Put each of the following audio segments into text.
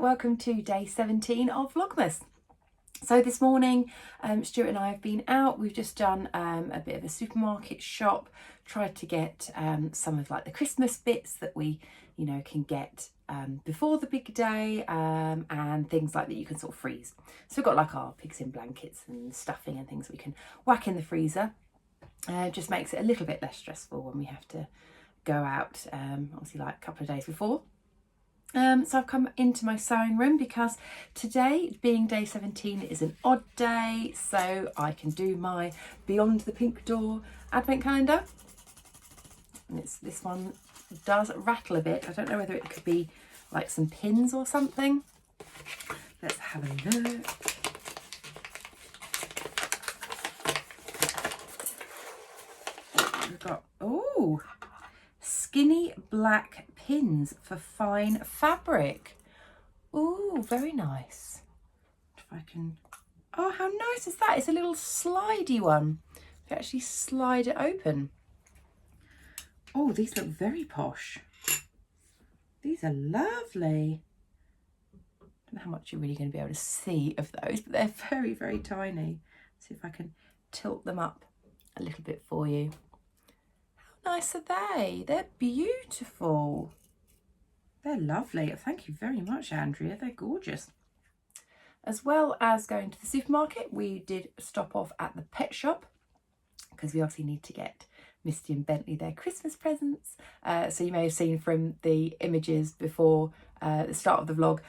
welcome to day 17 of Vlogmas. So this morning Stuart and I have been out. We've just done a bit of a supermarket shop, tried to get some of like the Christmas bits that we can get before the big day, and things like that you can sort of freeze. So we've got like our pigs in blankets and stuffing and things we can whack in the freezer. Just makes it a little bit less stressful when we have to go out, obviously like a couple of days before. So I've come into my sewing room because today, being day 17, is an odd day, so I can do my Beyond the Pink Door advent calendar. And this one does rattle a bit. I don't know whether it could be like some pins or something. Let's have a look. We've got, oh, skinny black pins for fine fabric. Oh, very nice. If I can, oh, how nice is that? It's a little slidey one. You actually slide it open. Oh, these look very posh. These are lovely. I don't know how much you're really going to be able to see of those, but they're very, very tiny. Let's see if I can tilt them up a little bit for you. How nice are they? They're beautiful. They're lovely. Thank you very much, Andrea. They're gorgeous. As well as going to the supermarket, we did stop off at the pet shop because we obviously need to get Misty and Bentley their Christmas presents. So you may have seen from the images before the start of the vlog,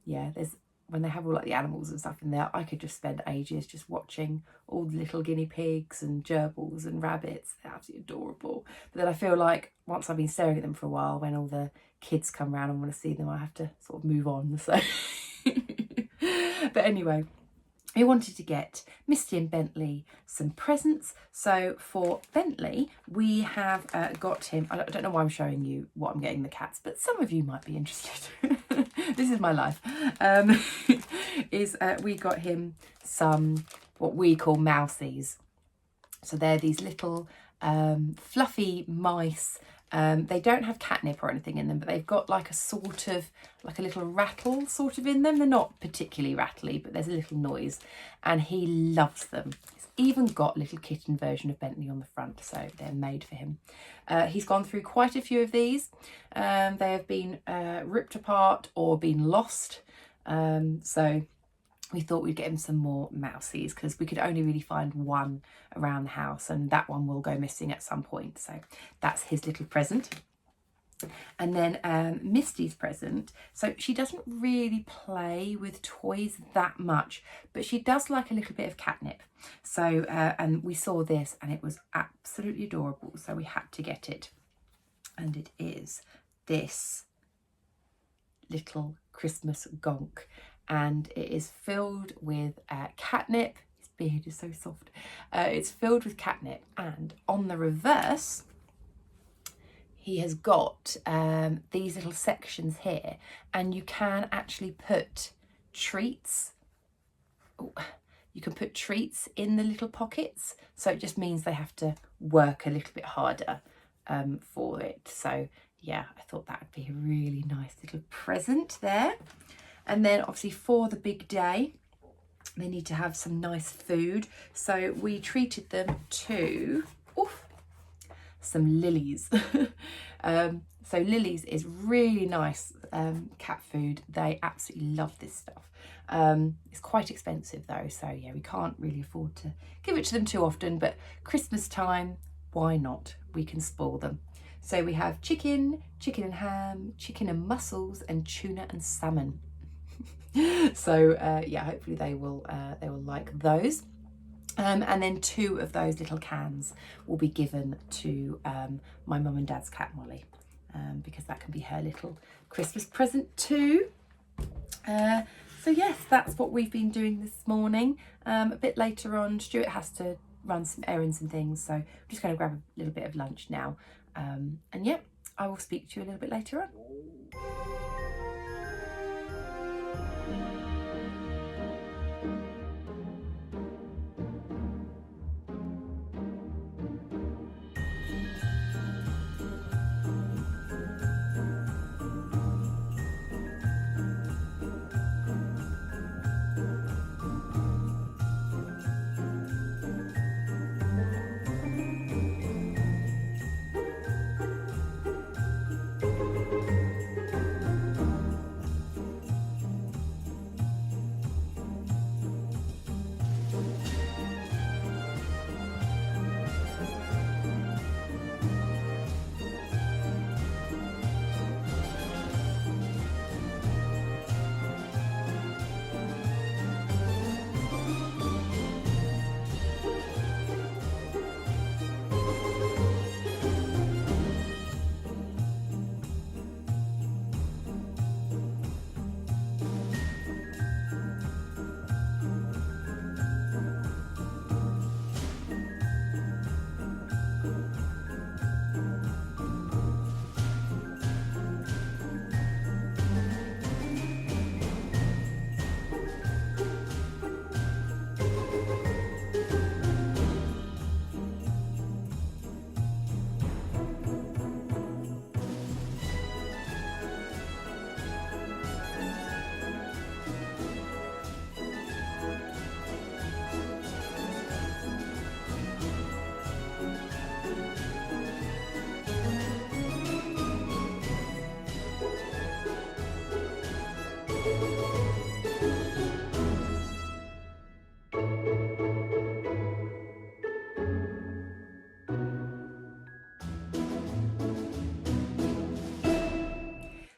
yeah, there's when they have all like the animals and stuff in there, I could just spend ages just watching all the little guinea pigs and gerbils and rabbits. They're absolutely adorable. But then I feel like once I've been staring at them for a while, when all the kids come around and want to see them, I have to sort of move on. So, but anyway, we wanted to get Misty and Bentley some presents. So for Bentley, we have got him, I don't know why I'm showing you what I'm getting the cats, but some of you might be interested. This is my life. We got him some, what we call mousies. So they're these little fluffy mice. They don't have catnip or anything in them, but they've got like a sort of, like a little rattle sort of in them. They're not particularly rattly, but there's a little noise, and he loves them. He's even got a little kitten version of Bentley on the front, so they're made for him. He's gone through quite a few of these. They have been ripped apart or been lost. So we thought we'd get him some more mousies because we could only really find one around the house, and that one will go missing at some point. So that's his little present. And then Misty's present. So she doesn't really play with toys that much, but she does like a little bit of catnip. So, and we saw this and it was absolutely adorable. So we had to get it. And it is this little Christmas gonk. And it is filled with catnip. His beard is so soft. It's filled with catnip, and on the reverse he has got these little sections here, and you can actually put treats. Ooh, you can put treats in the little pockets, so it just means they have to work a little bit harder for it. So yeah, I thought that would be a really nice little present there. And then obviously for the big day, they need to have some nice food. So we treated them to some Lily's. So Lily's is really nice cat food. They absolutely love this stuff. It's quite expensive though. So yeah, we can't really afford to give it to them too often, but Christmas time, why not? We can spoil them. So we have chicken and ham, chicken and mussels, and tuna and salmon. So yeah, hopefully they will like those. And then 2 of those little cans will be given to my mum and dad's cat Molly, because that can be her little Christmas present too. So yes, that's what we've been doing this morning. A bit later on, Stuart has to run some errands and things, so I'm just going to grab a little bit of lunch now. And yeah, I will speak to you a little bit later on.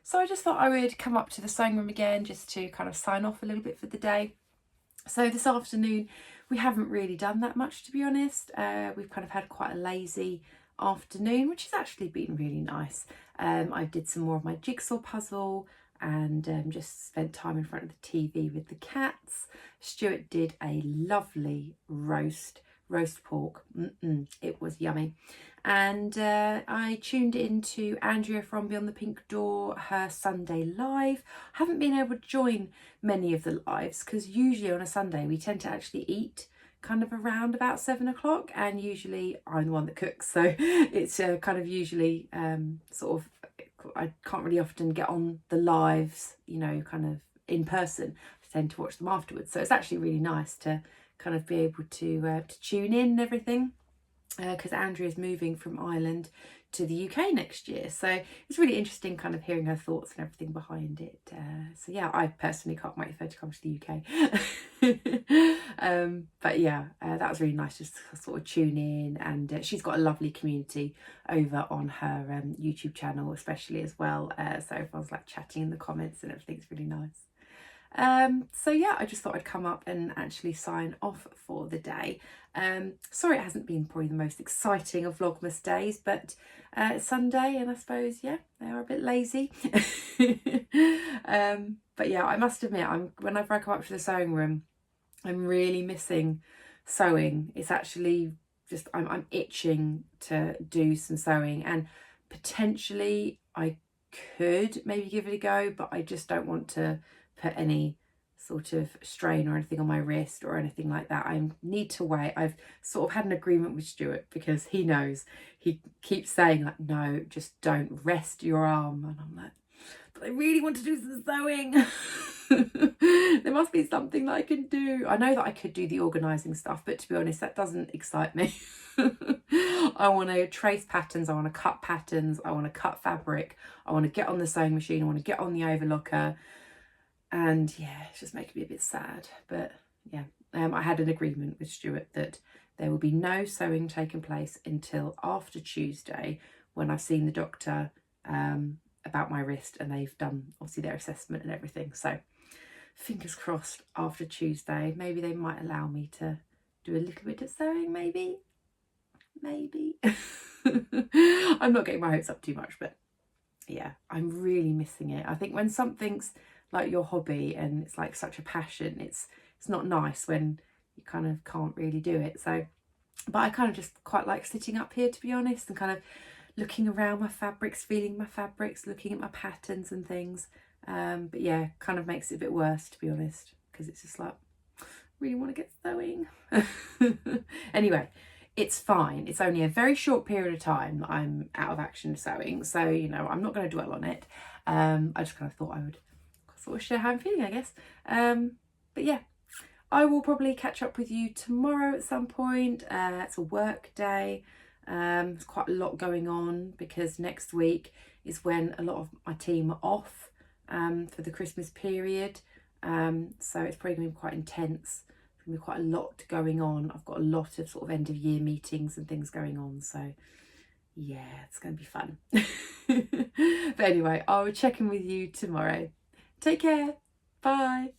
So I just thought I would come up to the sewing room again just to kind of sign off a little bit for the day. So this afternoon we haven't really done that much, to be honest. We've kind of had quite a lazy afternoon, which has actually been really nice. I did some more of my jigsaw puzzle and just spent time in front of the TV with the cats. Stuart did a lovely roast pork. It was yummy. And I tuned into Andrea from Beyond the Pink Door, her Sunday live. I haven't been able to join many of the lives because usually on a Sunday we tend to actually eat kind of around about 7 o'clock, and usually I'm the one that cooks, so it's kind of usually sort of, I can't really often get on the lives, you know, kind of in person. I tend to watch them afterwards, so it's actually really nice to kind of be able to tune in and everything, because Andrea's moving from Ireland to the UK next year, so it's really interesting kind of hearing her thoughts and everything behind it. So yeah, I personally can't wait for her to come to the UK. But yeah, that was really nice just to sort of tune in, and she's got a lovely community over on her YouTube channel especially as well, so everyone's like chatting in the comments and everything's really nice. So yeah, I just thought I'd come up and actually sign off for the day. Sorry it hasn't been probably the most exciting of Vlogmas days, but it's Sunday and I suppose, yeah, they are a bit lazy. But yeah, I must admit, whenever I come up to the sewing room, I'm really missing sewing. It's actually just, I'm itching to do some sewing, and potentially I could maybe give it a go, but I just don't want to put any sort of strain or anything on my wrist or anything like that. I need to wait. I've sort of had an agreement with Stuart because he knows, he keeps saying like, no, just don't rest your arm, and I'm like, but I really want to do some sewing. There must be something that I can do. I know that I could do the organising stuff, but to be honest, that doesn't excite me. I want to trace patterns, I want to cut patterns, I want to cut fabric, I want to get on the sewing machine, I want to get on the overlocker. And yeah, it's just making me a bit sad. But yeah, I had an agreement with Stuart that there will be no sewing taking place until after Tuesday, when I've seen the doctor about my wrist and they've done obviously their assessment and everything. So fingers crossed after Tuesday, maybe they might allow me to do a little bit of sewing, maybe. I'm not getting my hopes up too much, but yeah, I'm really missing it. I think when something's like your hobby and it's like such a passion, it's not nice when you kind of can't really do it. So, but I kind of just quite like sitting up here, to be honest, and kind of looking around my fabrics, feeling my fabrics, looking at my patterns and things. But yeah, kind of makes it a bit worse, to be honest, because it's just like, really want to get sewing. Anyway, it's fine. It's only a very short period of time that I'm out of action sewing, so you know, I'm not going to dwell on it. I just kind of thought I would sort of share how I'm feeling, I guess. But yeah, I will probably catch up with you tomorrow at some point. It's a work day. There's quite a lot going on because next week is when a lot of my team are off for the Christmas period. So it's probably going to be quite intense. There's going to be quite a lot going on. I've got a lot of sort of end of year meetings and things going on. So yeah, it's going to be fun. But anyway, I will check in with you tomorrow. Take care. Bye.